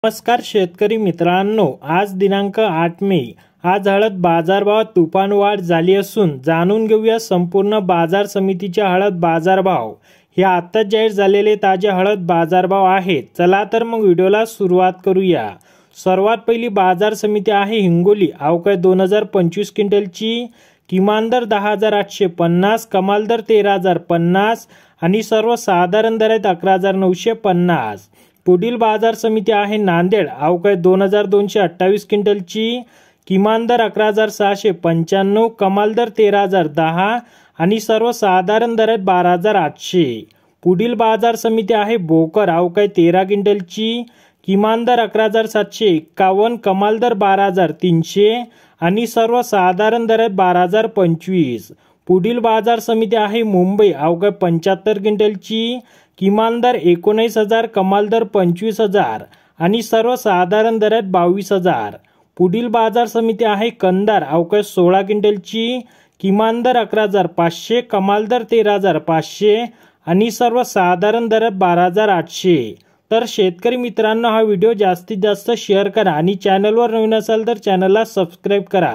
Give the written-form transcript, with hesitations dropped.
नमस्कार शेतकरी मित्रांनो, आज दिनांक 8 मे। आज हळद बाजारभावात तुफान वाढ झाली असून जाणून घेऊया संपूर्ण बाजार समितीचे हळद बाजारभाव। हे आता जाहीर झालेले ताजे हळद बाजारभाव आहेत। चला तर मग व्हिडिओला सुरुवात करूया। सर्वात पहिली बाजार समिती आहे हिंगोली। अवकाळी 2025 क्विंटलची किमान दर 10,850, कमाल दर 13,050 आणि सर्वसाधारण दर आहेत 11,950। पुढील बाजार समिती आहे नांदेड। अवकाळी 2,228 क्विंटलची किमान दर 11,695, कमाल दर 13,010 आणि सर्वसाधारण दर आहेत 12,800। पुढील बाजार समिती आहे भोकर। अवकाळी 13 क्विंटलची किमान दर 11,751, कमाल दर 12,300 आणि सर्वसाधारण दर आहेत 12,025। पुढील बाजार समिती आहे मुंबई। अवकाळी 75 क्विंटलची किमान दर 19,000, कमाल दर 25,000 आणि सर्वसाधारण दर आहेत 22,000। पुढील बाजार समिती आहे कंधार। अवकाळी 16 क्विंटलची किमान दर 11,500, कमाल दर 13,500 आणि सर्वसाधारण दर आहेत 12,800। तर शेतकरी मित्रांनो, हा व्हिडिओ जास्तीत जास्त शेअर करा आणि चॅनलवर नवीन असाल तर चॅनलला सबस्क्राईब करा।